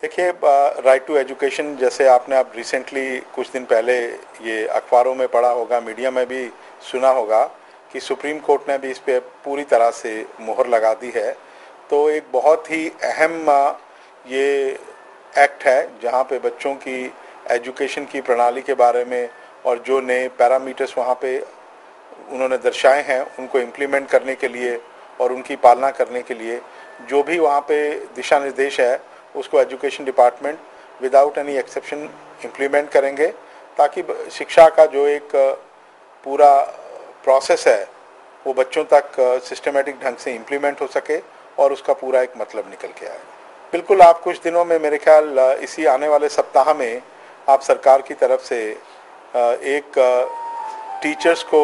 देखिए, right to education जैसे आपने अब रिसेंटली कुछ दिन पहले ये अखबारों में पढ़ा होगा, मीडिया में भी सुना होगा कि सुप्रीम कोर्ट ने भी इस पे पूरी तरह से मुहर लगा दी है। तो एक बहुत ही अहम ये एक्ट है जहाँ पे बच्चों की एजुकेशन की प्रणाली के बारे में और जो नए पैरामीटर्स वहाँ पे उन्होंने दर्शाए हैं उनको इम्प्लीमेंट करने के लिए और उनकी पालना करने के लिए जो भी वहाँ पे दिशा निर्देश है उसको education department without any exception implement करेंगे, ताकि शिक्षा का जो एक पूरा प्रोसेस है वो बच्चों तक सिस्टमेटिक ढंग से इम्प्लीमेंट हो सके और उसका पूरा एक मतलब निकल के आए। बिल्कुल, आप कुछ दिनों में, मेरे ख्याल इसी आने वाले सप्ताह में, आप सरकार की तरफ से एक टीचर्स को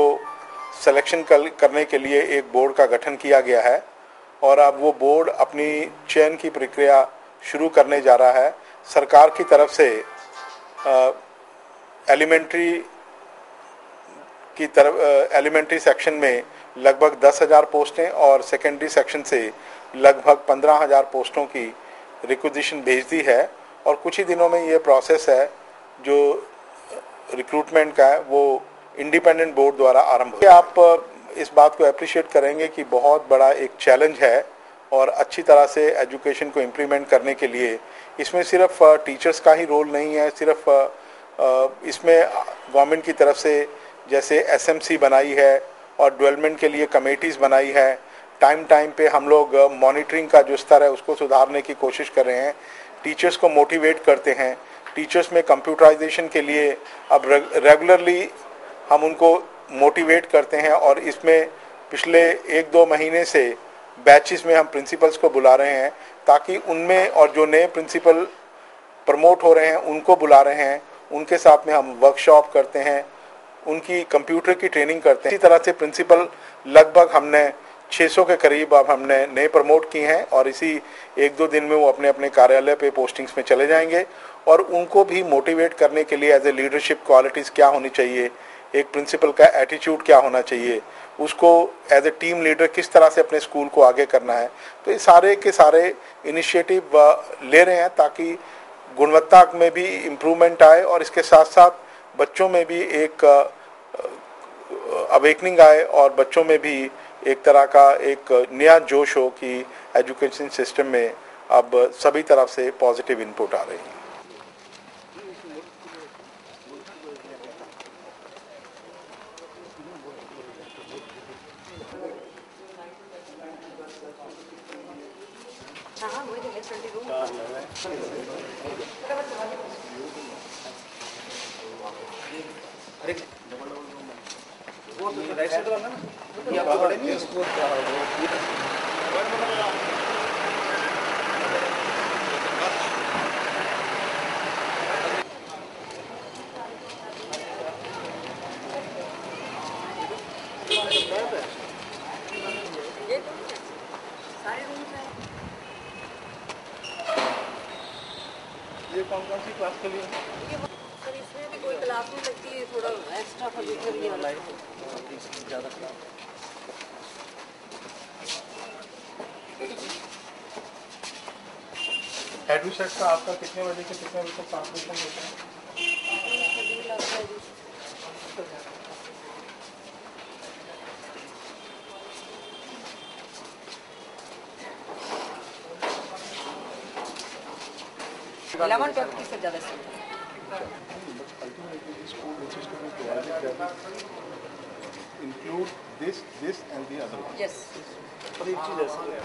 सिलेक्शन करने के लिए एक बोर्ड का गठन किया गया है और अब वो बोर्ड अपनी चयन की प्रक्रिया शुरू करने जा रहा है। सरकार की तरफ से एलिमेंट्री सेक्शन में लगभग 10,000 पोस्टें और सेकेंडरी सेक्शन से लगभग 15,000 पोस्टों की रिक्विजिशन भेज दी है और कुछ ही दिनों में ये प्रोसेस है जो रिक्रूटमेंट का है वो इंडिपेंडेंट बोर्ड द्वारा आरंभ हो। आप इस बात को अप्रिशिएट करेंगे कि बहुत बड़ा एक चैलेंज है और अच्छी तरह से एजुकेशन को इम्प्लीमेंट करने के लिए इसमें सिर्फ टीचर्स का ही रोल नहीं है, सिर्फ इसमें गवर्नमेंट की तरफ से जैसे एसएमसी बनाई है और डेवलपमेंट के लिए कमेटीज़ बनाई है। टाइम पे हम लोग मॉनिटरिंग का जो स्तर है उसको सुधारने की कोशिश कर रहे हैं, टीचर्स को मोटिवेट करते हैं। टीचर्स में कंप्यूटराइजेशन के लिए अब रेगुलरली हम उनको मोटिवेट करते हैं और इसमें पिछले 1-2 महीने से बैचेस में हम प्रिंसिपल्स को बुला रहे हैं ताकि उनमें, और जो नए प्रिंसिपल प्रमोट हो रहे हैं उनको बुला रहे हैं, उनके साथ में हम वर्कशॉप करते हैं, उनकी कंप्यूटर की ट्रेनिंग करते हैं। इसी तरह से प्रिंसिपल लगभग हमने 600 के करीब अब हमने नए प्रमोट किए हैं और इसी 1-2 दिन में वो अपने अपने कार्यालय पे पोस्टिंग्स में चले जाएंगे और उनको भी मोटिवेट करने के लिए एज ए लीडरशिप क्वालिटीज़ क्या होनी चाहिए, एक प्रिंसिपल का एटीट्यूड क्या होना चाहिए, उसको एज ए टीम लीडर किस तरह से अपने स्कूल को आगे करना है। तो ये सारे के सारे इनिशिएटिव ले रहे हैं ताकि गुणवत्ता में भी इम्प्रूवमेंट आए और इसके साथ साथ बच्चों में भी एक अवेकनिंग आए और बच्चों में भी एक तरह का एक नया जोश हो कि एजुकेशन सिस्टम में अब सभी तरफ से पॉजिटिव इनपुट आ रही है। राइट साइड वाला ना ये आपको बड़े नहीं इसको ये कौन सी क्लास के लिए सर? इसमें भी कोई क्लास नहीं लगती, थोड़ा एक्स्ट्रा फर्नीचर भी है ज़्यादा। एडमिशन का आपका कितने बजे से कितने बजे तक ट्रांसमिशन होता है? इलेवन 12 की से ज़्यादा include this and the other one. Yes. पर एक चीज़ ऐसी है